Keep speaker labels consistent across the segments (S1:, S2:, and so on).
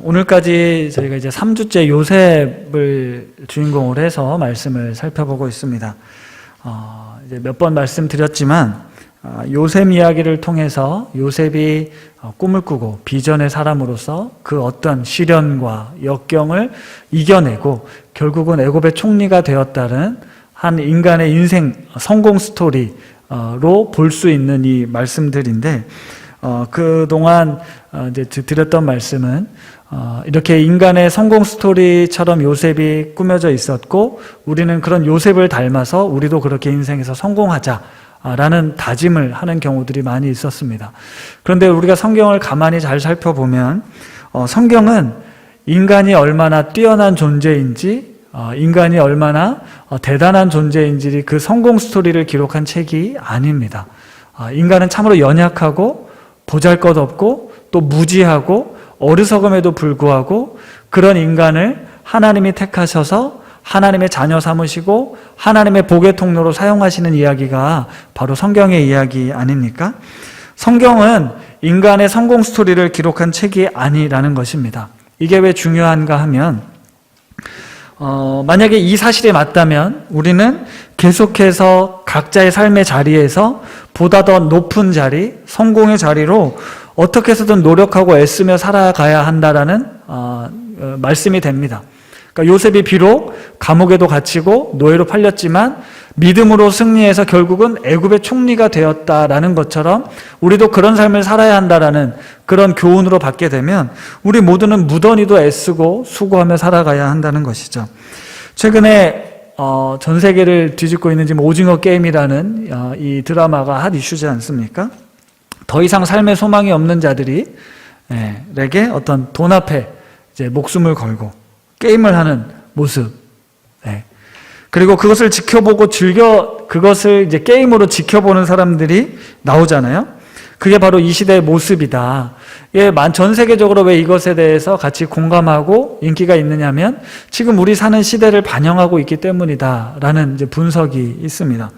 S1: 오늘까지 저희가 이제 3주째 요셉을 주인공으로 해서 말씀을 살펴보고 있습니다. 이제 몇 번 말씀드렸지만 요셉 이야기를 통해서 요셉이 꿈을 꾸고 비전의 사람으로서 그 어떤 시련과 역경을 이겨내고 결국은 애굽의 총리가 되었다는 한 인간의 인생 성공 스토리로 볼 수 있는 이 말씀들인데, 그동안 이제 드렸던 말씀은 이렇게 인간의 성공 스토리처럼 요셉이 꾸며져 있었고, 우리는 그런 요셉을 닮아서 우리도 그렇게 인생에서 성공하자라는 다짐을 하는 경우들이 많이 있었습니다. 그런데 우리가 성경을 가만히 잘 살펴보면 성경은 인간이 얼마나 뛰어난 존재인지, 인간이 얼마나 대단한 존재인지 그 성공 스토리를 기록한 책이 아닙니다. 인간은 참으로 연약하고 보잘것없고 또 무지하고 어리석음에도 불구하고 그런 인간을 하나님이 택하셔서 하나님의 자녀 삼으시고 하나님의 복의 통로로 사용하시는 이야기가 바로 성경의 이야기 아닙니까? 성경은 인간의 성공 스토리를 기록한 책이 아니라는 것입니다. 이게 왜 중요한가 하면 만약에 이 사실이 맞다면 우리는 계속해서 각자의 삶의 자리에서 보다 더 높은 자리, 성공의 자리로 어떻게 해서든 노력하고 애쓰며 살아가야 한다라는 말씀이 됩니다. 그러니까 요셉이 비록 감옥에도 갇히고 노예로 팔렸지만 믿음으로 승리해서 결국은 애굽의 총리가 되었다라는 것처럼 우리도 그런 삶을 살아야 한다라는 그런 교훈으로 받게 되면 우리 모두는 무던히도 애쓰고 수고하며 살아가야 한다는 것이죠. 최근에 전 세계를 뒤집고 있는 지금 오징어 게임이라는 이 드라마가 핫 이슈지 않습니까? 더 이상 삶의 소망이 없는 자들이 에게 어떤 돈 앞에 이제 목숨을 걸고 게임을 하는 모습, 그리고 그것을 지켜보고 그것을 이제 게임으로 지켜보는 사람들이 나오잖아요. 그게 바로 이 시대의 모습이다. 전 세계적으로 왜 이것에 대해서 같이 공감하고 인기가 있느냐면 지금 우리 사는 시대를 반영하고 있기 때문이다라는 이제 분석이 있습니다.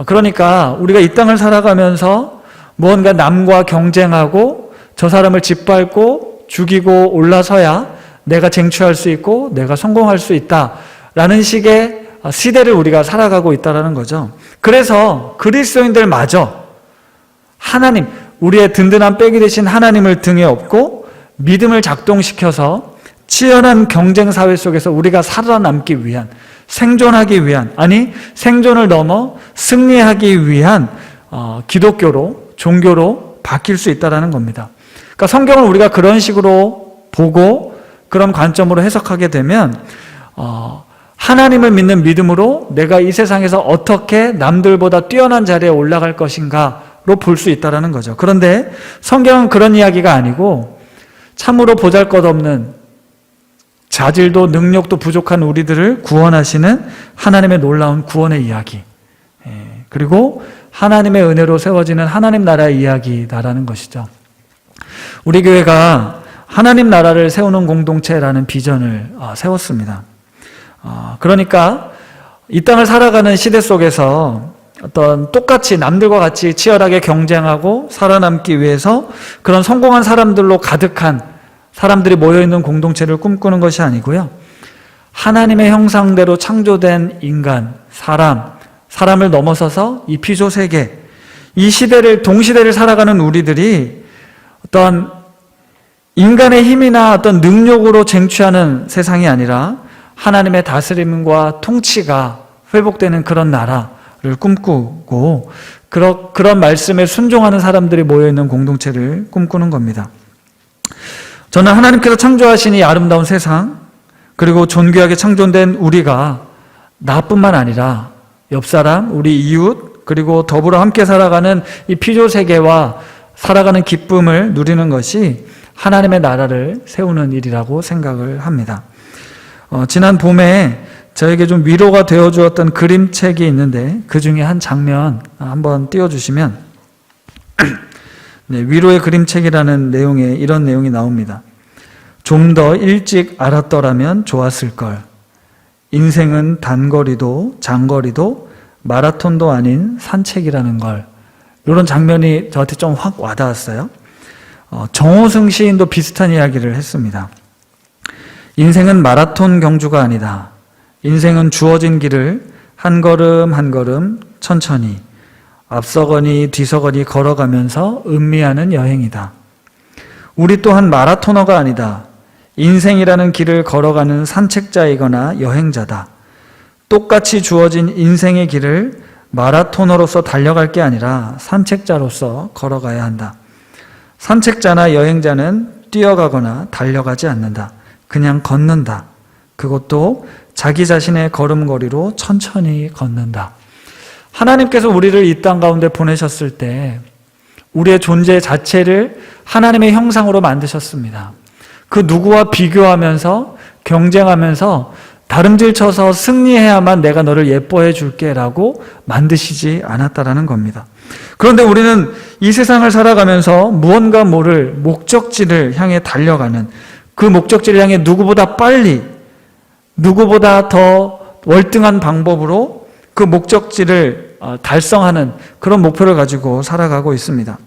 S1: 그러니까 우리가 이 땅을 살아가면서 무언가 남과 경쟁하고 저 사람을 짓밟고 죽이고 올라서야 내가 쟁취할 수 있고 내가 성공할 수 있다라는 식의 시대를 우리가 살아가고 있다는 거죠. 그래서 그리스도인들마저 하나님, 우리의 든든한 백이 되신 하나님을 등에 업고 믿음을 작동시켜서 치열한 경쟁 사회 속에서 우리가 살아남기 위한, 생존하기 위한, 생존을 넘어 승리하기 위한 기독교로, 종교로 바뀔 수 있다는 겁니다. 그러니까 성경을 우리가 그런 식으로 보고 그런 관점으로 해석하게 되면 하나님을 믿는 믿음으로 내가 이 세상에서 어떻게 남들보다 뛰어난 자리에 올라갈 것인가로 볼 수 있다는 거죠. 그런데 성경은 그런 이야기가 아니고 참으로 보잘것없는 자질도 능력도 부족한 우리들을 구원하시는 하나님의 놀라운 구원의 이야기, 그리고 하나님의 은혜로 세워지는 하나님 나라의 이야기다라는 것이죠. 우리 교회가 하나님 나라를 세우는 공동체라는 비전을 세웠습니다. 그러니까 이 땅을 살아가는 시대 속에서 어떤 똑같이 남들과 같이 치열하게 경쟁하고 살아남기 위해서 그런 성공한 사람들로 가득한 사람들이 모여있는 공동체를 꿈꾸는 것이 아니고요. 하나님의 형상대로 창조된 인간, 사람을 넘어서서 이 피조 세계, 이 시대를, 동시대를 살아가는 우리들이 어떤 인간의 힘이나 어떤 능력으로 쟁취하는 세상이 아니라 하나님의 다스림과 통치가 회복되는 그런 나라를 꿈꾸고 그런 말씀에 순종하는 사람들이 모여있는 공동체를 꿈꾸는 겁니다. 저는 하나님께서 창조하신 이 아름다운 세상, 그리고 존귀하게 창조된 우리가 나뿐만 아니라 옆사람, 우리 이웃, 그리고 더불어 함께 살아가는 이 피조 세계와 살아가는 기쁨을 누리는 것이 하나님의 나라를 세우는 일이라고 생각을 합니다. 지난 봄에 저에게 좀 위로가 되어주었던 그림책이 있는데 그 중에 한 장면 한번 띄워주시면 위로의 그림책이라는 내용에 이런 내용이 나옵니다. 좀 더 일찍 알았더라면 좋았을 걸. 인생은 단거리도 장거리도 마라톤도 아닌 산책이라는 걸. 이런 장면이 저한테 좀 확 와닿았어요. 정호승 시인도 비슷한 이야기를 했습니다. 인생은 마라톤 경주가 아니다. 인생은 주어진 길을 한 걸음 한 걸음 천천히 앞서거니 뒤서거니 걸어가면서 음미하는 여행이다. 우리 또한 마라토너가 아니다. 인생이라는 길을 걸어가는 산책자이거나 여행자다. 똑같이 주어진 인생의 길을 마라토너로서 달려갈 게 아니라 산책자로서 걸어가야 한다. 산책자나 여행자는 뛰어가거나 달려가지 않는다. 그냥 걷는다. 그것도 자기 자신의 걸음걸이로 천천히 걷는다. 하나님께서 우리를 이 땅 가운데 보내셨을 때 우리의 존재 자체를 하나님의 형상으로 만드셨습니다. 그 누구와 비교하면서 경쟁하면서 다름질쳐서 승리해야만 내가 너를 예뻐해 줄게 라고 만드시지 않았다라는 겁니다. 그런데 우리는 이 세상을 살아가면서 무언가 모를 목적지를 향해 달려가는, 그 목적지를 향해 누구보다 빨리, 누구보다 더 월등한 방법으로 그 목적지를 달성하는 그런 목표를 가지고 살아가고 있습니다.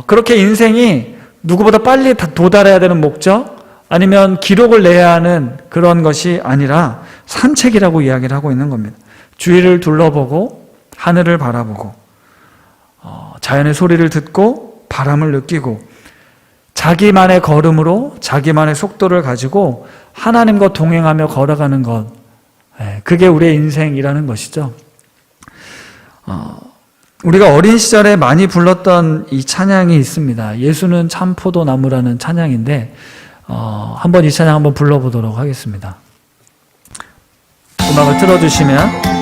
S1: 그렇게 인생이 누구보다 빨리 도달해야 되는 목적, 아니면 기록을 내야 하는 그런 것이 아니라 산책이라고 이야기를 하고 있는 겁니다. 주위를 둘러보고 하늘을 바라보고 자연의 소리를 듣고 바람을 느끼고 자기만의 걸음으로 자기만의 속도를 가지고 하나님과 동행하며 걸어가는 것, 그게 우리의 인생이라는 것이죠. 우리가 어린 시절에 많이 불렀던 이 찬양이 있습니다. 예수는 참 포도나무라는 찬양인데 한번 이 찬양 한번 불러보도록 하겠습니다. 음악을 틀어주시면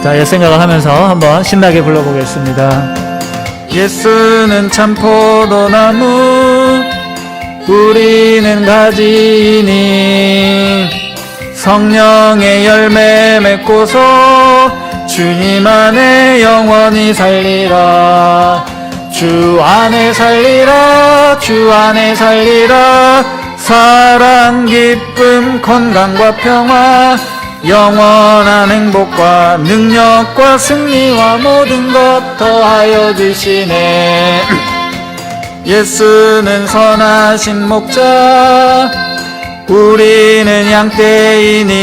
S1: 자, 옛 생각을 하면서 한번 신나게 불러보겠습니다. 예수는 참 포도나무 우리는 가지니 성령의 열매 맺고서 주님 안에 영원히 살리라. 주 안에 살리라. 주 안에 살리라. 사랑 기쁨 건강과 평화 영원한 행복과 능력과 승리와 모든 것 더하여 주시네. 예수는 선하신 목자 우리는 양떼이니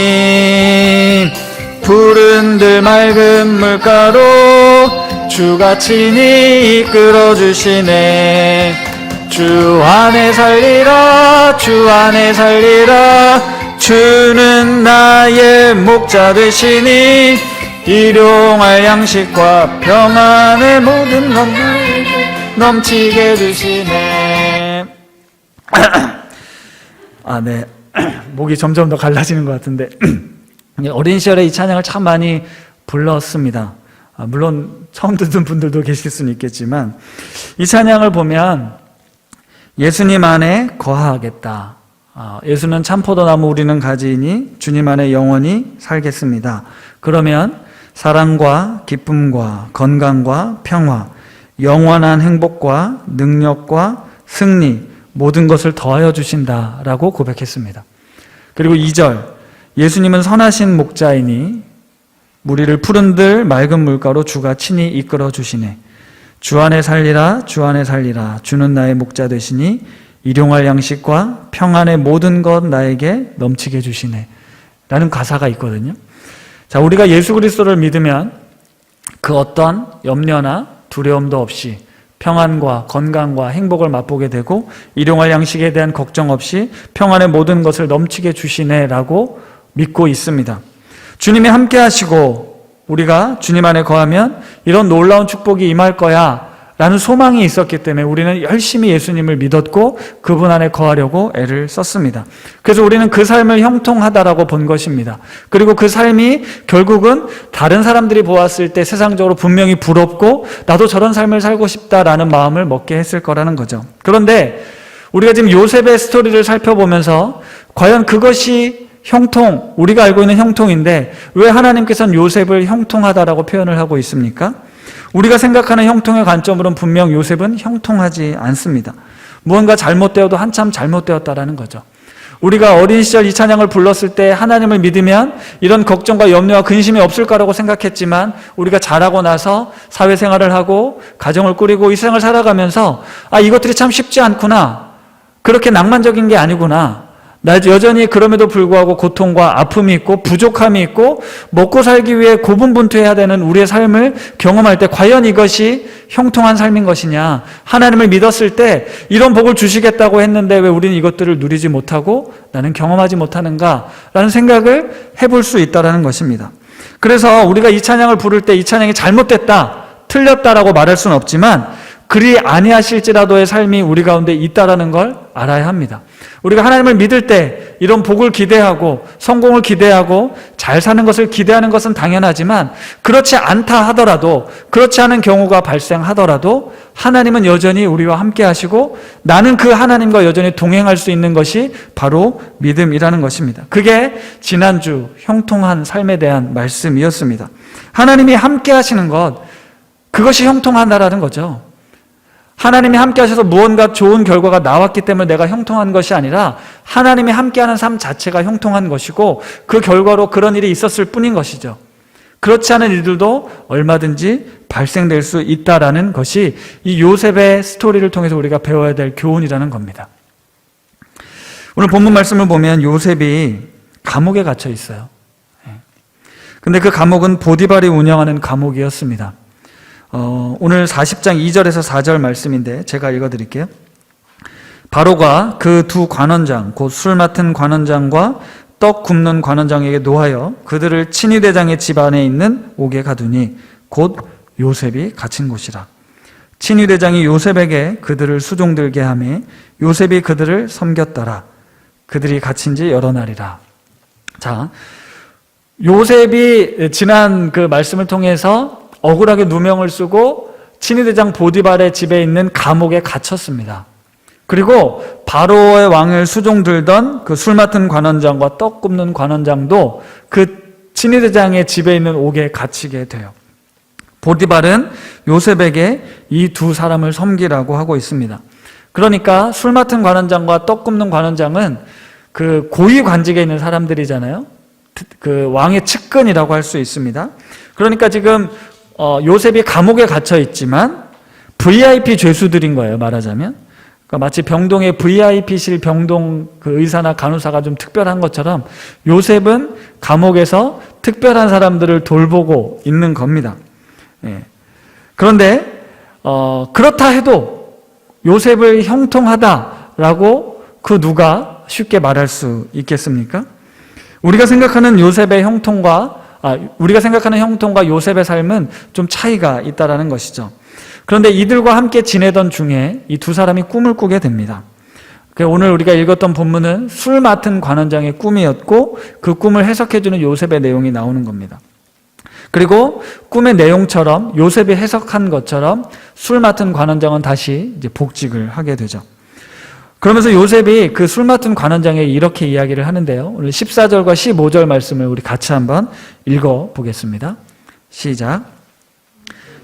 S1: 푸른 들 맑은 물가로 주가 친히 이끌어 주시네. 주 안에 살리라. 주 안에 살리라. 주는 나의 목자 되시니 일용할 양식과 평안의 모든 것 넘치게 주시네. 네. 목이 점점 더 갈라지는 것 같은데 어린 시절에 이 찬양을 참 많이 불렀습니다. 물론 처음 듣는 분들도 계실 수는 있겠지만 이 찬양을 보면 예수님 안에 거하겠다. 예수는 참 포도나무 우리는 가지이니 주님 안에 영원히 살겠습니다. 그러면 사랑과 기쁨과 건강과 평화, 영원한 행복과 능력과 승리 모든 것을 더하여 주신다라고 고백했습니다. 그리고 2절 예수님은 선하신 목자이니 무리를 푸른들 맑은 물가로 주가 친히 이끌어 주시네. 주 안에 살리라. 주 안에 살리라. 주는 나의 목자 되시니 일용할 양식과 평안의 모든 것 나에게 넘치게 주시네 라는 가사가 있거든요. 자, 우리가 예수 그리스도를 믿으면 그 어떤 염려나 두려움도 없이 평안과 건강과 행복을 맛보게 되고 일용할 양식에 대한 걱정 없이 평안의 모든 것을 넘치게 주시네 라고 믿고 있습니다. 주님이 함께 하시고 우리가 주님 안에 거하면 이런 놀라운 축복이 임할 거야 라는 소망이 있었기 때문에 우리는 열심히 예수님을 믿었고 그분 안에 거하려고 애를 썼습니다. 그래서 우리는 그 삶을 형통하다라고 본 것입니다. 그리고 그 삶이 결국은 다른 사람들이 보았을 때 세상적으로 분명히 부럽고 나도 저런 삶을 살고 싶다라는 마음을 먹게 했을 거라는 거죠. 그런데 우리가 지금 요셉의 스토리를 살펴보면서 과연 그것이 형통, 우리가 알고 있는 형통인데 왜 하나님께서는 요셉을 형통하다라고 표현을 하고 있습니까? 우리가 생각하는 형통의 관점으로는 분명 요셉은 형통하지 않습니다. 무언가 잘못되어도 한참 잘못되었다라는 거죠. 우리가 어린 시절 이 찬양을 불렀을 때 하나님을 믿으면 이런 걱정과 염려와 근심이 없을 거라고 생각했지만 우리가 자라고 나서 사회생활을 하고 가정을 꾸리고 이 세상을 살아가면서 이것들이 참 쉽지 않구나. 그렇게 낭만적인 게 아니구나. 나 여전히 그럼에도 불구하고 고통과 아픔이 있고 부족함이 있고 먹고 살기 위해 고분분투해야 되는 우리의 삶을 경험할 때 과연 이것이 형통한 삶인 것이냐. 하나님을 믿었을 때 이런 복을 주시겠다고 했는데 왜 우리는 이것들을 누리지 못하고 나는 경험하지 못하는가 라는 생각을 해볼 수 있다는 것입니다. 그래서 우리가 이 찬양을 부를 때 이 찬양이 잘못됐다, 틀렸다라고 말할 수는 없지만 그리 아니하실지라도의 삶이 우리 가운데 있다라는 걸 알아야 합니다. 우리가 하나님을 믿을 때 이런 복을 기대하고 성공을 기대하고 잘 사는 것을 기대하는 것은 당연하지만 그렇지 않다 하더라도, 그렇지 않은 경우가 발생하더라도 하나님은 여전히 우리와 함께 하시고 나는 그 하나님과 여전히 동행할 수 있는 것이 바로 믿음이라는 것입니다. 그게 지난주 형통한 삶에 대한 말씀이었습니다. 하나님이 함께 하시는 것, 그것이 형통하다라는 거죠. 하나님이 함께 하셔서 무언가 좋은 결과가 나왔기 때문에 내가 형통한 것이 아니라 하나님이 함께하는 삶 자체가 형통한 것이고 그 결과로 그런 일이 있었을 뿐인 것이죠. 그렇지 않은 일들도 얼마든지 발생될 수 있다라는 것이 이 요셉의 스토리를 통해서 우리가 배워야 될 교훈이라는 겁니다. 오늘 본문 말씀을 보면 요셉이 감옥에 갇혀 있어요. 근데 그 감옥은 보디발이 운영하는 감옥이었습니다. 오늘 40장 2절에서 4절 말씀인데 제가 읽어드릴게요. 바로가 그 두 관원장, 곧 술 맡은 관원장과 떡 굽는 관원장에게 노하여 그들을 친위대장의 집 안에 있는 옥에 가두니 곧 요셉이 갇힌 곳이라. 친위대장이 요셉에게 그들을 수종들게 하매 요셉이 그들을 섬겼더라. 그들이 갇힌 지 여러 날이라. 자, 요셉이 지난 그 말씀을 통해서 억울하게 누명을 쓰고 친위대장 보디발의 집에 있는 감옥에 갇혔습니다. 그리고 바로의 왕을 수종들던 그 술 맡은 관원장과 떡 굽는 관원장도 그 친위대장의 집에 있는 옥에 갇히게 돼요. 보디발은 요셉에게 이 두 사람을 섬기라고 하고 있습니다. 그러니까 술 맡은 관원장과 떡 굽는 관원장은 그 고위 관직에 있는 사람들이잖아요. 그 왕의 측근이라고 할 수 있습니다. 그러니까 지금 요셉이 감옥에 갇혀 있지만 VIP 죄수들인 거예요, 말하자면. 그러니까 마치 병동의 VIP실 병동 그 의사나 간호사가 좀 특별한 것처럼 요셉은 감옥에서 특별한 사람들을 돌보고 있는 겁니다. 예. 그런데 그렇다 해도 요셉을 형통하다라고 그 누가 쉽게 말할 수 있겠습니까? 우리가 생각하는 형통과 요셉의 삶은 좀 차이가 있다라는 것이죠. 그런데 이들과 함께 지내던 중에 이 두 사람이 꿈을 꾸게 됩니다. 오늘 우리가 읽었던 본문은 술 맡은 관원장의 꿈이었고 그 꿈을 해석해주는 요셉의 내용이 나오는 겁니다. 그리고 꿈의 내용처럼 요셉이 해석한 것처럼 술 맡은 관원장은 다시 이제 복직을 하게 되죠. 그러면서 요셉이 그 술 맡은 관원장에게 이렇게 이야기를 하는데요. 오늘 14절과 15절 말씀을 우리 같이 한번 읽어보겠습니다. 시작.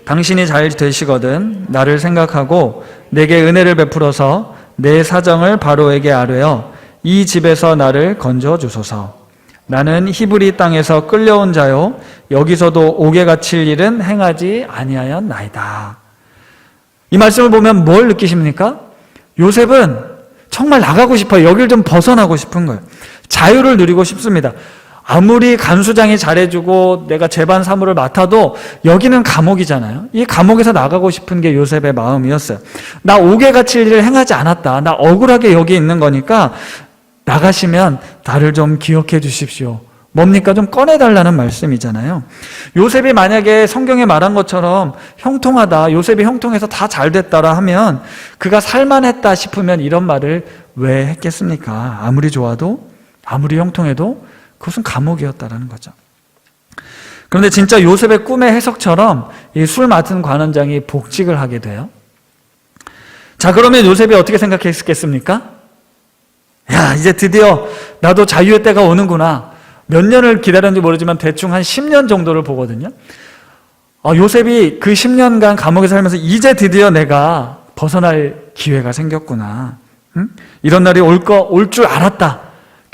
S1: 당신이 잘 되시거든 나를 생각하고 내게 은혜를 베풀어서 내 사정을 바로에게 아뢰어 이 집에서 나를 건져주소서. 나는 히브리 땅에서 끌려온 자요 여기서도 옥에 갇힐 일은 행하지 아니하였나이다. 이 말씀을 보면 뭘 느끼십니까? 요셉은 정말 나가고 싶어요. 여길 좀 벗어나고 싶은 거예요. 자유를 누리고 싶습니다. 아무리 간수장이 잘해주고 내가 재반 사무를 맡아도 여기는 감옥이잖아요. 이 감옥에서 나가고 싶은 게 요셉의 마음이었어요. 나 옥에 갇힐 일을 행하지 않았다. 나 억울하게 여기 있는 거니까 나가시면 나를 좀 기억해 주십시오. 뭡니까? 좀 꺼내달라는 말씀이잖아요. 요셉이 만약에 성경에 말한 것처럼 형통하다, 요셉이 형통해서 다 잘됐다라 하면 그가 살만했다 싶으면 이런 말을 왜 했겠습니까? 아무리 좋아도, 아무리 형통해도 그것은 감옥이었다라는 거죠. 그런데 진짜 요셉의 꿈의 해석처럼 이 술 맡은 관원장이 복직을 하게 돼요. 자, 그러면 요셉이 어떻게 생각했겠습니까? 야, 이제 드디어 나도 자유의 때가 오는구나. 몇 년을 기다렸는지 모르지만 대충 한 10년 정도를 보거든요. 요셉이 그 10년간 감옥에 살면서 이제 드디어 내가 벗어날 기회가 생겼구나. 응? 이런 날이 올 줄 알았다.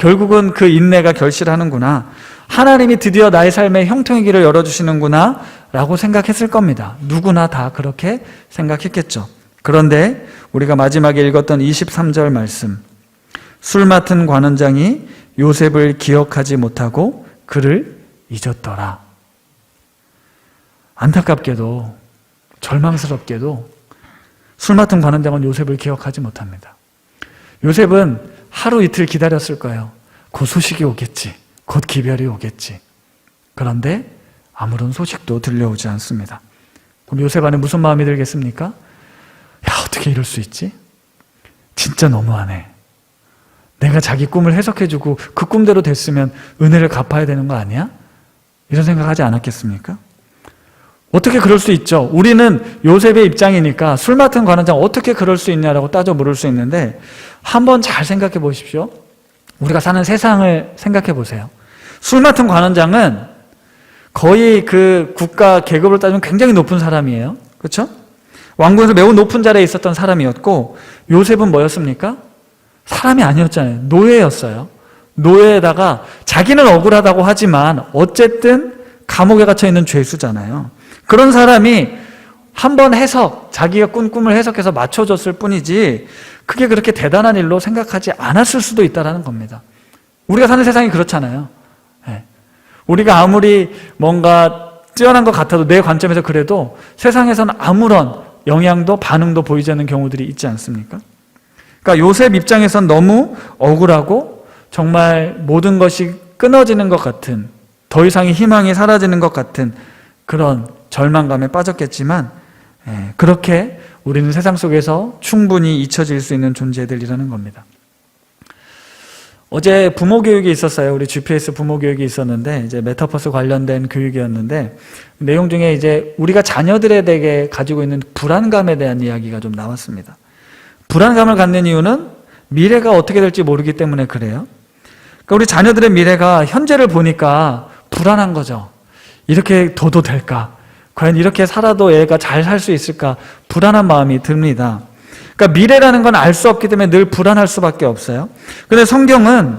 S1: 결국은 그 인내가 결실하는구나. 하나님이 드디어 나의 삶의 형통의 길을 열어주시는구나 라고 생각했을 겁니다. 누구나 다 그렇게 생각했겠죠. 그런데 우리가 마지막에 읽었던 23절 말씀, 술 맡은 관원장이 요셉을 기억하지 못하고 그를 잊었더라. 안타깝게도 절망스럽게도 술 맡은 관원장은 요셉을 기억하지 못합니다. 요셉은 하루 이틀 기다렸을 거예요. 곧 소식이 오겠지. 곧 기별이 오겠지. 그런데 아무런 소식도 들려오지 않습니다. 그럼 요셉 안에 무슨 마음이 들겠습니까? 야, 어떻게 이럴 수 있지? 진짜 너무하네. 내가 자기 꿈을 해석해주고 그 꿈대로 됐으면 은혜를 갚아야 되는 거 아니야? 이런 생각하지 않았겠습니까? 어떻게 그럴 수 있죠? 우리는 요셉의 입장이니까 술 맡은 관원장 어떻게 그럴 수 있냐라고 따져 물을 수 있는데 한번 잘 생각해 보십시오. 우리가 사는 세상을 생각해 보세요. 술 맡은 관원장은 거의 그 국가 계급을 따지면 굉장히 높은 사람이에요. 그렇죠? 왕궁에서 매우 높은 자리에 있었던 사람이었고 요셉은 뭐였습니까? 사람이 아니었잖아요. 노예였어요. 노예에다가 자기는 억울하다고 하지만 어쨌든 감옥에 갇혀 있는 죄수잖아요. 그런 사람이 한번 자기가 꾼 꿈을 해석해서 맞춰줬을 뿐이지 그게 그렇게 대단한 일로 생각하지 않았을 수도 있다는 겁니다. 우리가 사는 세상이 그렇잖아요. 우리가 아무리 뭔가 뛰어난 것 같아도 내 관점에서 그래도 세상에서는 아무런 영향도 반응도 보이지 않는 경우들이 있지 않습니까? 그러니까 요셉 입장에선 너무 억울하고 정말 모든 것이 끊어지는 것 같은, 더 이상의 희망이 사라지는 것 같은 그런 절망감에 빠졌겠지만 그렇게 우리는 세상 속에서 충분히 잊혀질 수 있는 존재들이라는 겁니다. 어제 부모 교육이 있었어요. 우리 GPS 부모 교육이 있었는데 이제 메타버스 관련된 교육이었는데 내용 중에 이제 우리가 자녀들에게 가지고 있는 불안감에 대한 이야기가 좀 나왔습니다. 불안감을 갖는 이유는 미래가 어떻게 될지 모르기 때문에 그래요. 그러니까 우리 자녀들의 미래가 현재를 보니까 불안한 거죠. 이렇게 둬도 될까? 과연 이렇게 살아도 애가 잘 살 수 있을까? 불안한 마음이 듭니다. 그러니까 미래라는 건 알 수 없기 때문에 늘 불안할 수밖에 없어요. 그런데 성경은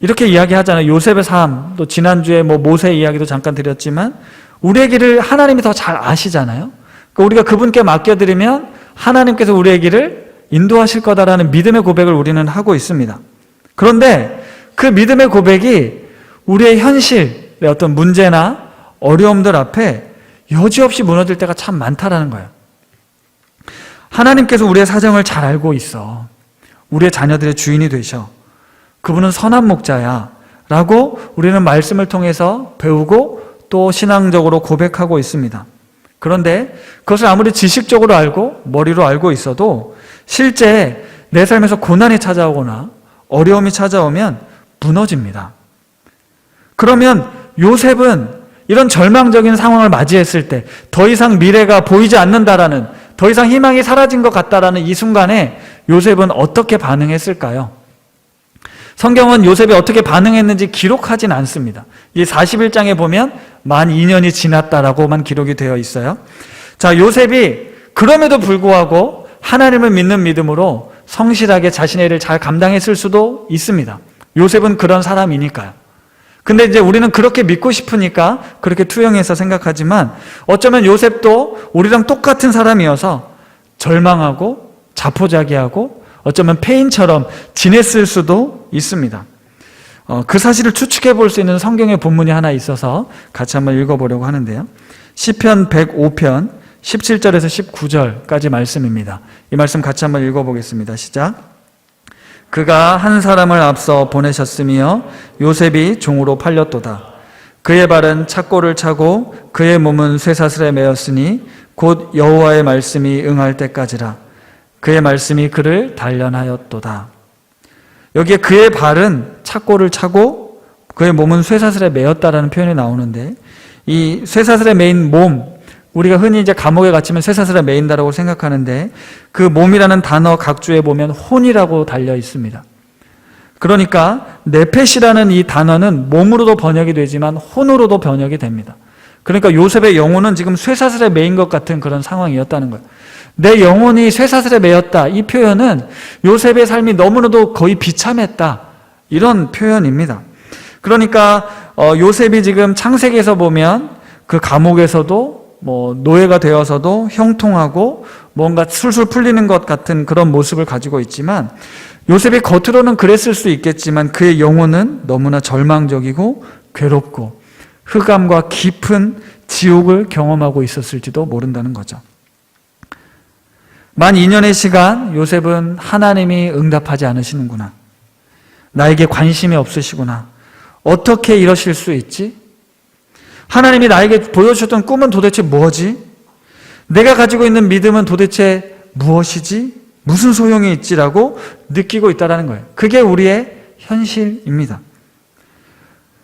S1: 이렇게 이야기하잖아요. 요셉의 삶, 또 지난주에 모세 이야기도 잠깐 드렸지만 우리의 길을 하나님이 더 잘 아시잖아요. 그러니까 우리가 그분께 맡겨드리면 하나님께서 우리의 길을 인도하실 거다라는 믿음의 고백을 우리는 하고 있습니다. 그런데 그 믿음의 고백이 우리의 현실의 어떤 문제나 어려움들 앞에 여지없이 무너질 때가 참 많다라는 거예요. 하나님께서 우리의 사정을 잘 알고 있어. 우리의 자녀들의 주인이 되셔. 그분은 선한 목자야. 라고 우리는 말씀을 통해서 배우고 또 신앙적으로 고백하고 있습니다. 그런데 그것을 아무리 지식적으로 알고 머리로 알고 있어도 실제 내 삶에서 고난이 찾아오거나 어려움이 찾아오면 무너집니다. 그러면 요셉은 이런 절망적인 상황을 맞이했을 때 더 이상 미래가 보이지 않는다라는, 더 이상 희망이 사라진 것 같다라는 이 순간에 요셉은 어떻게 반응했을까요? 성경은 요셉이 어떻게 반응했는지 기록하진 않습니다. 이 41장에 보면 만 2년이 지났다라고만 기록이 되어 있어요. 자, 요셉이 그럼에도 불구하고 하나님을 믿는 믿음으로 성실하게 자신의 일을 잘 감당했을 수도 있습니다. 요셉은 그런 사람이니까요. 근데 이제 우리는 그렇게 믿고 싶으니까 그렇게 투영해서 생각하지만 어쩌면 요셉도 우리랑 똑같은 사람이어서 절망하고 자포자기하고 어쩌면 폐인처럼 지냈을 수도 있습니다. 그 사실을 추측해 볼 수 있는 성경의 본문이 하나 있어서 같이 한번 읽어보려고 하는데요. 시편 105편 17절에서 19절까지 말씀입니다. 이 말씀 같이 한번 읽어보겠습니다. 시작. 그가 한 사람을 앞서 보내셨으며 요셉이 종으로 팔렸도다. 그의 발은 착고를 차고 그의 몸은 쇠사슬에 매였으니 곧 여호와의 말씀이 응할 때까지라. 그의 말씀이 그를 단련하였도다. 여기에 그의 발은 착고를 차고 그의 몸은 쇠사슬에 매였다라는 표현이 나오는데 이 쇠사슬에 매인 몸, 우리가 흔히 이제 감옥에 갇히면 쇠사슬에 매인다라고 생각하는데 그 몸이라는 단어 각주에 보면 혼이라고 달려 있습니다. 그러니까 네펫이라는 이 단어는 몸으로도 번역이 되지만 혼으로도 번역이 됩니다. 그러니까 요셉의 영혼은 지금 쇠사슬에 매인 것 같은 그런 상황이었다는 거예요. 내 영혼이 쇠사슬에 매였다. 이 표현은 요셉의 삶이 너무나도 거의 비참했다. 이런 표현입니다. 그러니까 요셉이 지금 창세기에서 보면 그 감옥에서도 노예가 되어서도 형통하고 뭔가 술술 풀리는 것 같은 그런 모습을 가지고 있지만, 요셉이 겉으로는 그랬을 수 있겠지만 그의 영혼은 너무나 절망적이고 괴롭고 흑암과 깊은 지옥을 경험하고 있었을지도 모른다는 거죠. 만 2년의 시간 요셉은 하나님이 응답하지 않으시는구나, 나에게 관심이 없으시구나, 어떻게 이러실 수 있지? 하나님이 나에게 보여주셨던 꿈은 도대체 뭐지? 내가 가지고 있는 믿음은 도대체 무엇이지? 무슨 소용이 있지라고 느끼고 있다는 거예요. 그게 우리의 현실입니다.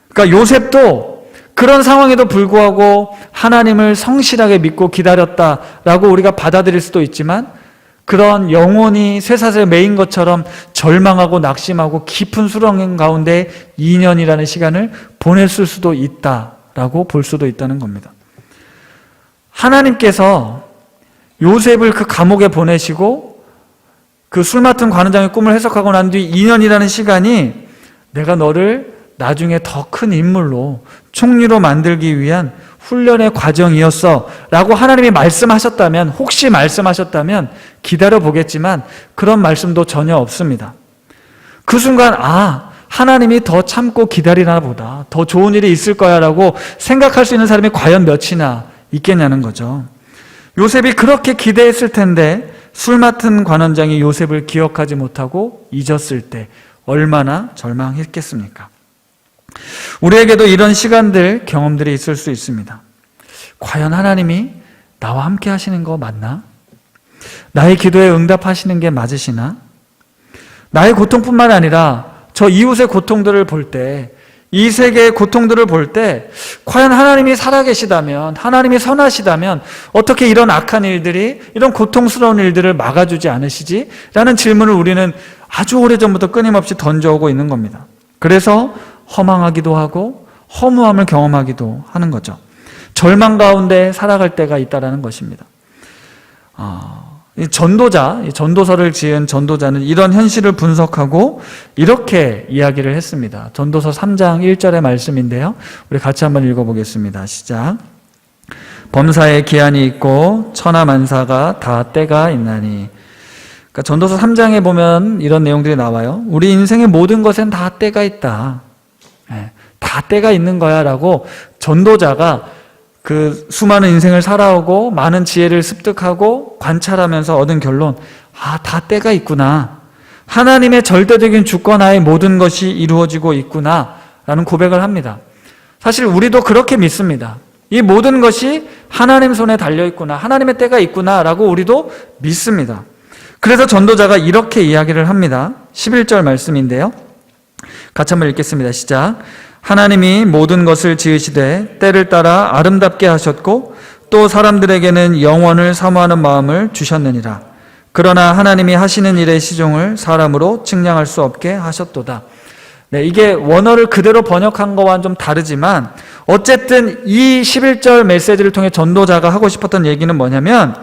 S1: 그러니까 요셉도 그런 상황에도 불구하고 하나님을 성실하게 믿고 기다렸다라고 우리가 받아들일 수도 있지만, 그런 영혼이 쇠사슬에 매인 것처럼 절망하고 낙심하고 깊은 수렁 가운데 2년이라는 시간을 보냈을 수도 있다라고 볼 수도 있다는 겁니다. 하나님께서 요셉을 그 감옥에 보내시고 그 술 맡은 관원장의 꿈을 해석하고 난 뒤 2년이라는 시간이 내가 너를 나중에 더 큰 인물로, 총리로 만들기 위한 훈련의 과정이었어 라고 하나님이 말씀하셨다면, 혹시 말씀하셨다면 기다려 보겠지만 그런 말씀도 전혀 없습니다. 그 순간 하나님이 더 참고 기다리나 보다, 더 좋은 일이 있을 거야 라고 생각할 수 있는 사람이 과연 몇이나 있겠냐는 거죠. 요셉이 그렇게 기대했을 텐데 술 맡은 관원장이 요셉을 기억하지 못하고 잊었을 때 얼마나 절망했겠습니까? 우리에게도 이런 시간들, 경험들이 있을 수 있습니다. 과연 하나님이 나와 함께 하시는 거 맞나? 나의 기도에 응답하시는 게 맞으시나? 나의 고통뿐만 아니라 저 이웃의 고통들을 볼 때, 이 세계의 고통들을 볼 때 과연 하나님이 살아계시다면, 하나님이 선하시다면 어떻게 이런 악한 일들이, 이런 고통스러운 일들을 막아주지 않으시지? 라는 질문을 우리는 아주 오래전부터 끊임없이 던져오고 있는 겁니다. 그래서 허망하기도 하고 허무함을 경험하기도 하는 거죠. 절망 가운데 살아갈 때가 있다는 것입니다. 전도서를 지은 전도자는 이런 현실을 분석하고 이렇게 이야기를 했습니다. 전도서 3장 1절의 말씀인데요. 우리 같이 한번 읽어보겠습니다. 시작. 범사에 기한이 있고 천하만사가 다 때가 있나니. 그러니까 전도서 3장에 보면 이런 내용들이 나와요. 우리 인생의 모든 것엔 다 때가 있다. 다 때가 있는 거야 라고 전도자가 그 수많은 인생을 살아오고 많은 지혜를 습득하고 관찰하면서 얻은 결론, 다 때가 있구나, 하나님의 절대적인 주권하에 모든 것이 이루어지고 있구나 라는 고백을 합니다. 사실 우리도 그렇게 믿습니다. 이 모든 것이 하나님 손에 달려있구나, 하나님의 때가 있구나 라고 우리도 믿습니다. 그래서 전도자가 이렇게 이야기를 합니다. 11절 말씀인데요, 같이 한번 읽겠습니다. 시작. 하나님이 모든 것을 지으시되 때를 따라 아름답게 하셨고 또 사람들에게는 영원을 사모하는 마음을 주셨느니라. 그러나 하나님이 하시는 일의 시종을 사람으로 측량할 수 없게 하셨도다. 이게 원어를 그대로 번역한 거와는 좀 다르지만 어쨌든 이 11절 메시지를 통해 전도자가 하고 싶었던 얘기는 뭐냐면,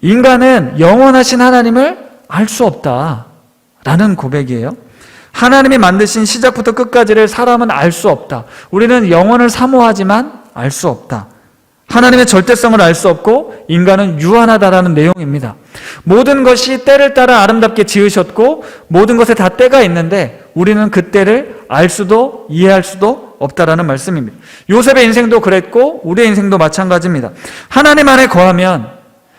S1: 인간은 영원하신 하나님을 알 수 없다라는 고백이에요. 하나님이 만드신 시작부터 끝까지를 사람은 알 수 없다. 우리는 영원을 사모하지만 알 수 없다. 하나님의 절대성을 알 수 없고 인간은 유한하다라는 내용입니다. 모든 것이 때를 따라 아름답게 지으셨고 모든 것에 다 때가 있는데 우리는 그 때를 알 수도 이해할 수도 없다라는 말씀입니다. 요셉의 인생도 그랬고 우리의 인생도 마찬가지입니다. 하나님 안에 거하면,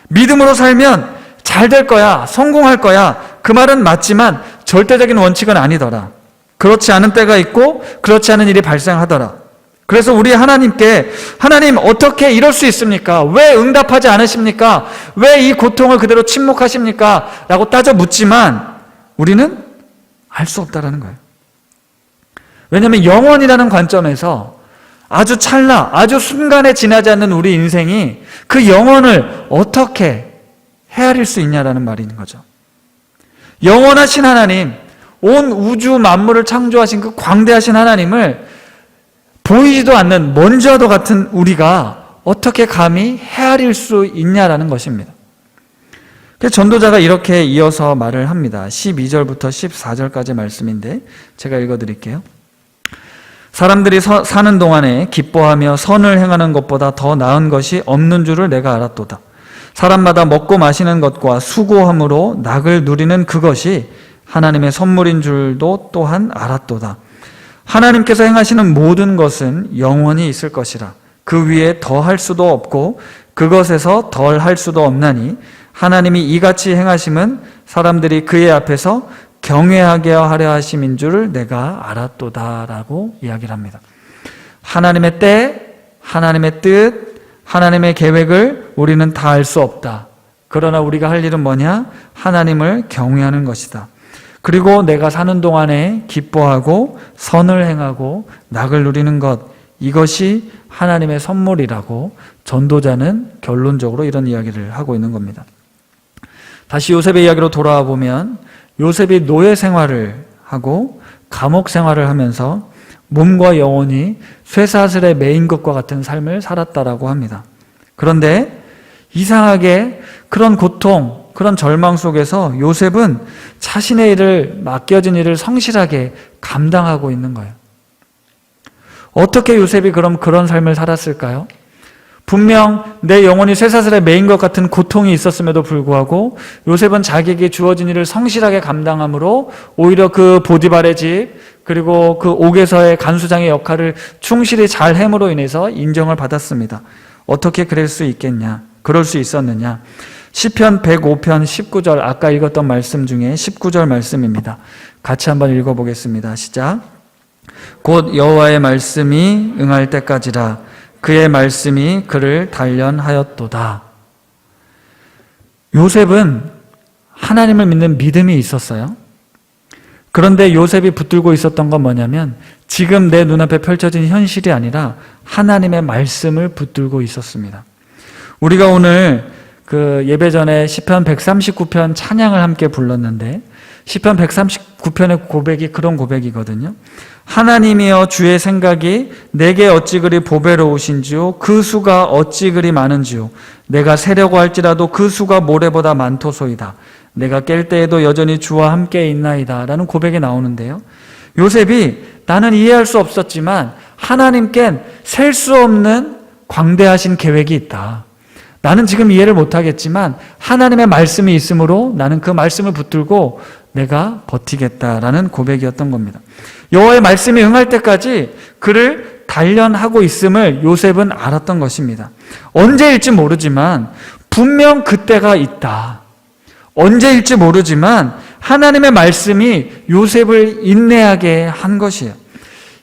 S1: 믿음으로 살면 잘 될 거야, 성공할 거야, 그 말은 맞지만 절대적인 원칙은 아니더라. 그렇지 않은 때가 있고 그렇지 않은 일이 발생하더라. 그래서 우리 하나님께, 하나님 어떻게 이럴 수 있습니까? 왜 응답하지 않으십니까? 왜 이 고통을 그대로 침묵하십니까? 라고 따져 묻지만 우리는 알 수 없다라는 거예요. 왜냐하면 영원이라는 관점에서 아주 찰나, 아주 순간에 지나지 않는 우리 인생이 그 영원을 어떻게 헤아릴 수 있냐라는 말인 거죠. 영원하신 하나님, 온 우주 만물을 창조하신 그 광대하신 하나님을 보이지도 않는 먼지와도 같은 우리가 어떻게 감히 헤아릴 수 있냐라는 것입니다. 전도자가 이렇게 이어서 말을 합니다. 12절부터 14절까지 말씀인데 제가 읽어드릴게요. 사람들이 사는 동안에 기뻐하며 선을 행하는 것보다 더 나은 것이 없는 줄을 내가 알았도다. 사람마다 먹고 마시는 것과 수고함으로 낙을 누리는 그것이 하나님의 선물인 줄도 또한 알았도다. 하나님께서 행하시는 모든 것은 영원히 있을 것이라. 그 위에 더할 수도 없고 그것에서 덜 할 수도 없나니 하나님이 이같이 행하심은 사람들이 그의 앞에서 경외하게 하려 하심인 줄을 내가 알았도다라고 이야기를 합니다. 하나님의 때, 하나님의 뜻, 하나님의 계획을 우리는 다 알 수 없다. 그러나 우리가 할 일은 뭐냐? 하나님을 경외하는 것이다. 그리고 내가 사는 동안에 기뻐하고 선을 행하고 낙을 누리는 것, 이것이 하나님의 선물이라고 전도자는 결론적으로 이런 이야기를 하고 있는 겁니다. 다시 요셉의 이야기로 돌아와 보면 요셉이 노예 생활을 하고 감옥 생활을 하면서 몸과 영혼이 쇠사슬에 매인 것과 같은 삶을 살았다라고 합니다. 그런데 이상하게 그런 고통, 그런 절망 속에서 요셉은 자신의 일을, 맡겨진 일을 성실하게 감당하고 있는 거예요. 어떻게 요셉이 그럼 그런 삶을 살았을까요? 분명 내 영혼이 쇠사슬에 매인 것 같은 고통이 있었음에도 불구하고 요셉은 자기에게 주어진 일을 성실하게 감당함으로 오히려 그 보디발의 집, 그리고 그 옥에서의 간수장의 역할을 충실히 잘 함으로 인해서 인정을 받았습니다. 어떻게 그럴 수 있겠냐? 그럴 수 있었느냐? 시편 105편 19절, 아까 읽었던 말씀 중에 19절 말씀입니다. 같이 한번 읽어보겠습니다. 시작. 곧 여호와의 말씀이 응할 때까지라 그의 말씀이 그를 단련하였도다. 요셉은 하나님을 믿는 믿음이 있었어요. 그런데 요셉이 붙들고 있었던 건 뭐냐면 지금 내 눈앞에 펼쳐진 현실이 아니라 하나님의 말씀을 붙들고 있었습니다. 우리가 오늘 그 예배 전에 시편 139편 찬양을 함께 불렀는데 시편 139편의 고백이 그런 고백이거든요. 하나님이여 주의 생각이 내게 어찌 그리 보배로우신지요 그 수가 어찌 그리 많은지요 내가 세려고 할지라도 그 수가 모래보다 많도소이다. 내가 깰 때에도 여전히 주와 함께 있나이다 라는 고백이 나오는데요. 요셉이 나는 이해할 수 없었지만 하나님께는 셀 수 없는 광대하신 계획이 있다. 나는 지금 이해를 못하겠지만 하나님의 말씀이 있으므로 나는 그 말씀을 붙들고 내가 버티겠다라는 고백이었던 겁니다. 여호와의 말씀이 응할 때까지 그를 단련하고 있음을 요셉은 알았던 것입니다. 언제일지 모르지만 분명 그때가 있다. 언제일지 모르지만 하나님의 말씀이 요셉을 인내하게 한 것이에요.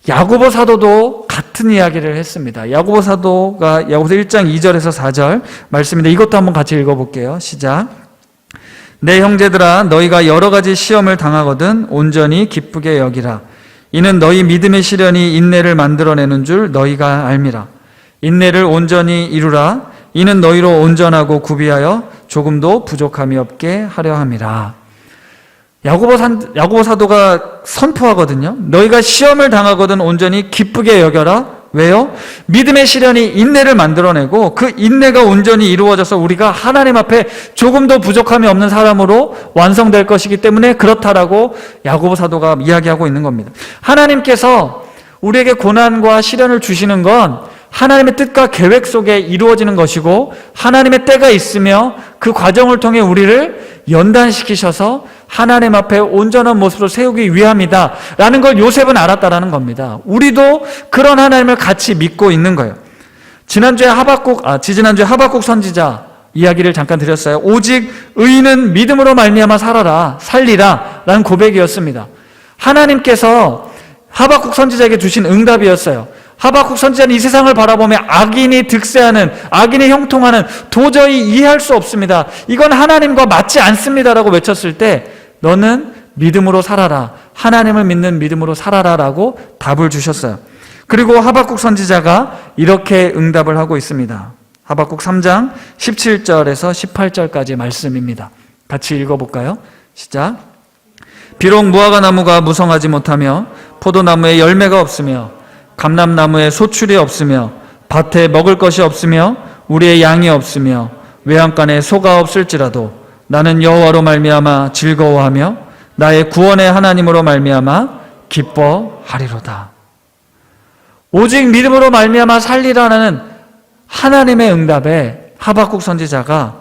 S1: 야고보 사도도 같은 이야기를 했습니다. 야고보 사도가 야고보서 1장 2절에서 4절 말씀인데 이것도 한번 같이 읽어볼게요. 시작. 내 형제들아 너희가 여러 가지 시험을 당하거든 온전히 기쁘게 여기라. 이는 너희 믿음의 시련이 인내를 만들어내는 줄 너희가 알미라. 인내를 온전히 이루라. 이는 너희로 온전하고 구비하여 조금도 부족함이 없게 하려 함이라. 야고보 사도가 선포하거든요. 너희가 시험을 당하거든 온전히 기쁘게 여겨라. 왜요? 믿음의 시련이 인내를 만들어내고 그 인내가 온전히 이루어져서 우리가 하나님 앞에 조금도 부족함이 없는 사람으로 완성될 것이기 때문에 그렇다라고 야고보 사도가 이야기하고 있는 겁니다. 하나님께서 우리에게 고난과 시련을 주시는 건 하나님의 뜻과 계획 속에 이루어지는 것이고 하나님의 때가 있으며 그 과정을 통해 우리를 연단시키셔서 하나님 앞에 온전한 모습으로 세우기 위함이다 라는 걸 요셉은 알았다라는 겁니다. 우리도 그런 하나님을 같이 믿고 있는 거예요. 지지난주에 하박국 선지자 이야기를 잠깐 드렸어요. 오직 의인은 믿음으로 말미암아 살리라 라는 고백이었습니다. 하나님께서 하박국 선지자에게 주신 응답이었어요. 하박국 선지자는 이 세상을 바라보며 악인이 득세하는, 악인이 형통하는, 도저히 이해할 수 없습니다. 이건 하나님과 맞지 않습니다라고 외쳤을 때 너는 믿음으로 살아라. 하나님을 믿는 믿음으로 살아라 라고 답을 주셨어요. 그리고 하박국 선지자가 이렇게 응답을 하고 있습니다. 하박국 3장 17절에서 18절까지 말씀입니다. 같이 읽어볼까요? 시작. 비록 무화과 나무가 무성하지 못하며 포도나무에 열매가 없으며 감람나무에 소출이 없으며 밭에 먹을 것이 없으며 우리의 양이 없으며 외양간에 소가 없을지라도 나는 여호와로 말미암아 즐거워하며 나의 구원의 하나님으로 말미암아 기뻐하리로다. 오직 믿음으로 말미암아 살리라는 하나님의 응답에 하박국 선지자가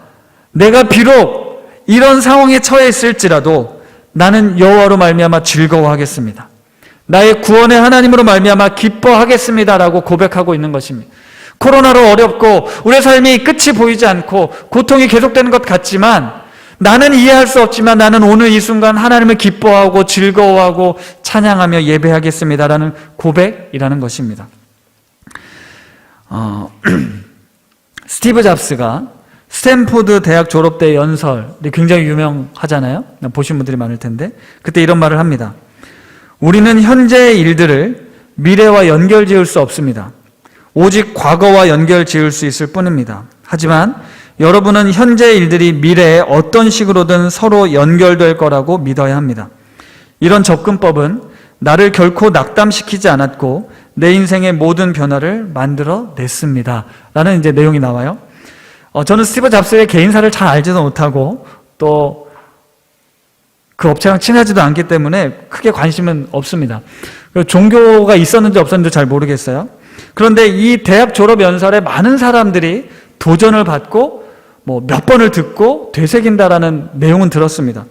S1: 내가 비록 이런 상황에 처해 있을지라도 나는 여호와로 말미암아 즐거워하겠습니다. 나의 구원의 하나님으로 말미암아 기뻐하겠습니다라고 고백하고 있는 것입니다. 코로나로 어렵고 우리의 삶이 끝이 보이지 않고 고통이 계속되는 것 같지만 나는 이해할 수 없지만 나는 오늘 이 순간 하나님을 기뻐하고 즐거워하고 찬양하며 예배하겠습니다라는 고백이라는 것입니다. 스티브 잡스가 스탠포드 대학 졸업 때 연설이 굉장히 유명하잖아요. 보신 분들이 많을 텐데 그때 이런 말을 합니다. 우리는 현재의 일들을 미래와 연결 지을 수 없습니다. 오직 과거와 연결 지을 수 있을 뿐입니다. 하지만 여러분은 현재의 일들이 미래에 어떤 식으로든 서로 연결될 거라고 믿어야 합니다. 이런 접근법은 나를 결코 낙담시키지 않았고 내 인생의 모든 변화를 만들어 냈습니다. 라는 이제 내용이 나와요. 저는 스티브 잡스의 개인사를 잘 알지도 못하고 또 그 업체랑 친하지도 않기 때문에 크게 관심은 없습니다. 종교가 있었는지 없었는지 잘 모르겠어요. 그런데 이 대학 졸업 연설에 많은 사람들이 도전을 받고 몇 번을 듣고 되새긴다라는 내용은 들었습니다.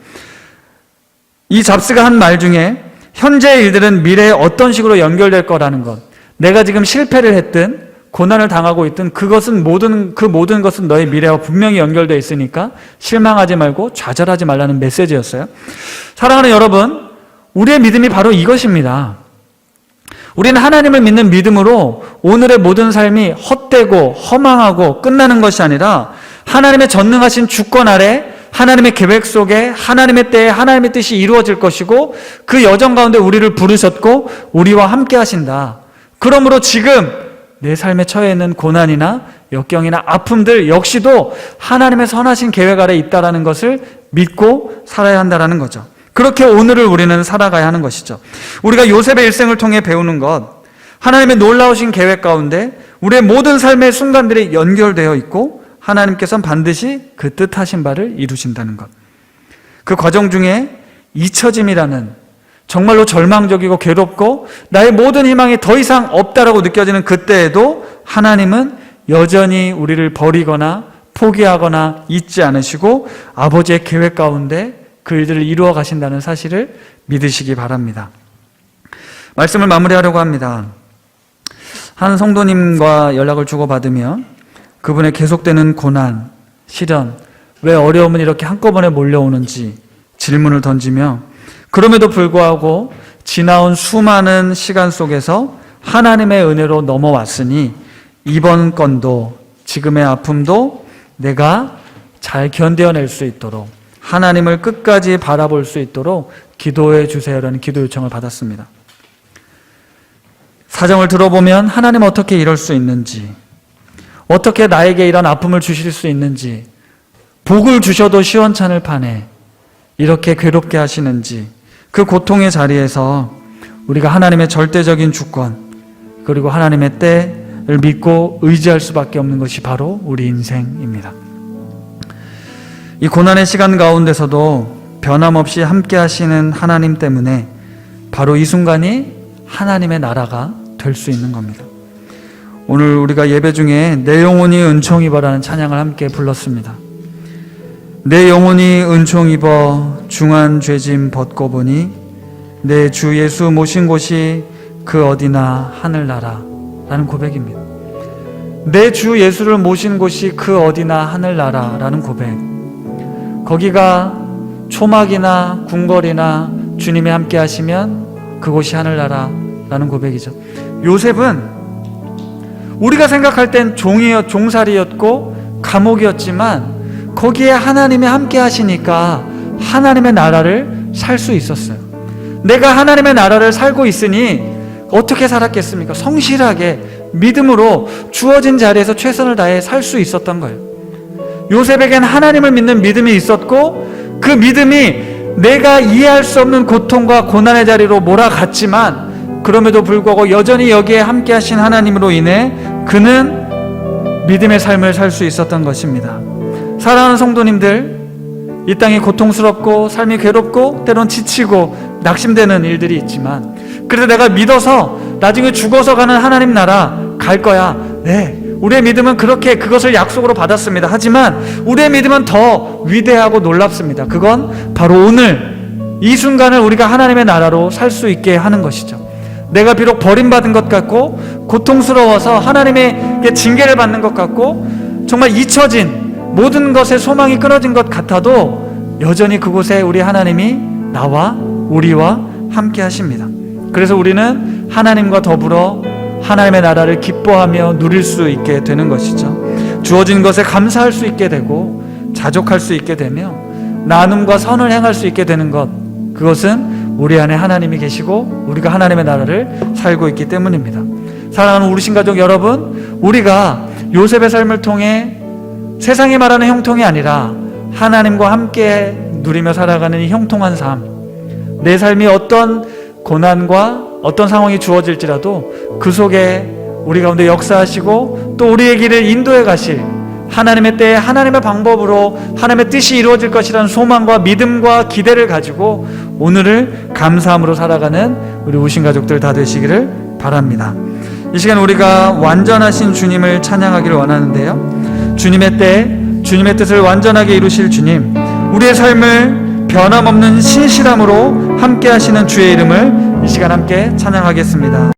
S1: 이 잡스가 한 말 중에 현재의 일들은 미래에 어떤 식으로 연결될 거라는 것, 내가 지금 실패를 했든 고난을 당하고 있든 그 모든 것은 너의 미래와 분명히 연결되어 있으니까 실망하지 말고 좌절하지 말라는 메시지였어요. 사랑하는 여러분, 우리의 믿음이 바로 이것입니다. 우리는 하나님을 믿는 믿음으로 오늘의 모든 삶이 헛되고 허망하고 끝나는 것이 아니라 하나님의 전능하신 주권 아래 하나님의 계획 속에 하나님의 때에 하나님의 뜻이 이루어질 것이고 그 여정 가운데 우리를 부르셨고 우리와 함께 하신다. 그러므로 지금 내 삶에 처해 있는 고난이나 역경이나 아픔들 역시도 하나님의 선하신 계획 아래 있다라는 것을 믿고 살아야 한다는 거죠. 그렇게 오늘을 우리는 살아가야 하는 것이죠. 우리가 요셉의 일생을 통해 배우는 것, 하나님의 놀라우신 계획 가운데 우리의 모든 삶의 순간들이 연결되어 있고 하나님께서는 반드시 그 뜻하신 바를 이루신다는 것. 그 과정 중에 잊혀짐이라는 정말로 절망적이고 괴롭고 나의 모든 희망이 더 이상 없다라고 느껴지는 그때에도 하나님은 여전히 우리를 버리거나 포기하거나 잊지 않으시고 아버지의 계획 가운데 그 일들을 이루어 가신다는 사실을 믿으시기 바랍니다. 말씀을 마무리하려고 합니다. 한 성도님과 연락을 주고받으며 그분의 계속되는 고난, 시련, 왜 어려움은 이렇게 한꺼번에 몰려오는지 질문을 던지며 그럼에도 불구하고 지나온 수많은 시간 속에서 하나님의 은혜로 넘어왔으니 이번 건도 지금의 아픔도 내가 잘 견뎌낼 수 있도록 하나님을 끝까지 바라볼 수 있도록 기도해 주세요라는 기도 요청을 받았습니다. 사정을 들어보면 하나님 어떻게 이럴 수 있는지, 어떻게 나에게 이런 아픔을 주실 수 있는지, 복을 주셔도 시원찮을 판에 이렇게 괴롭게 하시는지, 그 고통의 자리에서 우리가 하나님의 절대적인 주권 그리고 하나님의 때를 믿고 의지할 수밖에 없는 것이 바로 우리 인생입니다. 이 고난의 시간 가운데서도 변함없이 함께 하시는 하나님 때문에 바로 이 순간이 하나님의 나라가 될 수 있는 겁니다. 오늘 우리가 예배 중에 내 영혼이 은총 입어라는 찬양을 함께 불렀습니다. 내 영혼이 은총 입어 중한 죄짐 벗고 보니 내 주 예수 모신 곳이 그 어디나 하늘나라 라는 고백입니다. 내 주 예수를 모신 곳이 그 어디나 하늘나라 라는 고백, 거기가 초막이나 궁궐이나 주님이 함께 하시면 그곳이 하늘나라 라는 고백이죠. 요셉은 우리가 생각할 땐 종살이였고 감옥이었지만 거기에 하나님이 함께 하시니까 하나님의 나라를 살 수 있었어요. 내가 하나님의 나라를 살고 있으니 어떻게 살았겠습니까? 성실하게 믿음으로 주어진 자리에서 최선을 다해 살 수 있었던 거예요. 요셉에겐 하나님을 믿는 믿음이 있었고 그 믿음이 내가 이해할 수 없는 고통과 고난의 자리로 몰아갔지만 그럼에도 불구하고 여전히 여기에 함께 하신 하나님으로 인해 그는 믿음의 삶을 살 수 있었던 것입니다. 사랑하는 성도님들, 이 땅이 고통스럽고 삶이 괴롭고 때론 지치고 낙심되는 일들이 있지만, 그래도 내가 믿어서 나중에 죽어서 가는 하나님 나라 갈 거야. 네, 우리의 믿음은 그렇게 그것을 약속으로 받았습니다. 하지만 우리의 믿음은 더 위대하고 놀랍습니다. 그건 바로 오늘 이 순간을 우리가 하나님의 나라로 살 수 있게 하는 것이죠. 내가 비록 버림받은 것 같고 고통스러워서 하나님의 징계를 받는 것 같고 정말 잊혀진 모든 것에 소망이 끊어진 것 같아도 여전히 그곳에 우리 하나님이 나와 우리와 함께 하십니다. 그래서 우리는 하나님과 더불어 하나님의 나라를 기뻐하며 누릴 수 있게 되는 것이죠. 주어진 것에 감사할 수 있게 되고 자족할 수 있게 되며 나눔과 선을 행할 수 있게 되는 것, 그것은 우리 안에 하나님이 계시고 우리가 하나님의 나라를 살고 있기 때문입니다. 사랑하는 우리 신가족 여러분, 우리가 요셉의 삶을 통해 세상이 말하는 형통이 아니라 하나님과 함께 누리며 살아가는 이 형통한 삶, 내 삶이 어떤 고난과 어떤 상황이 주어질지라도 그 속에 우리 가운데 역사하시고 또 우리의 길을 인도해 가실 하나님의 때에 하나님의 방법으로 하나님의 뜻이 이루어질 것이라는 소망과 믿음과 기대를 가지고 오늘을 감사함으로 살아가는 우리 우신 가족들 다 되시기를 바랍니다. 이 시간 우리가 완전하신 주님을 찬양하기를 원하는데요, 주님의 때 주님의 뜻을 완전하게 이루실 주님, 우리의 삶을 변함없는 신실함으로 함께 하시는 주의 이름을 이 시간 함께 찬양하겠습니다.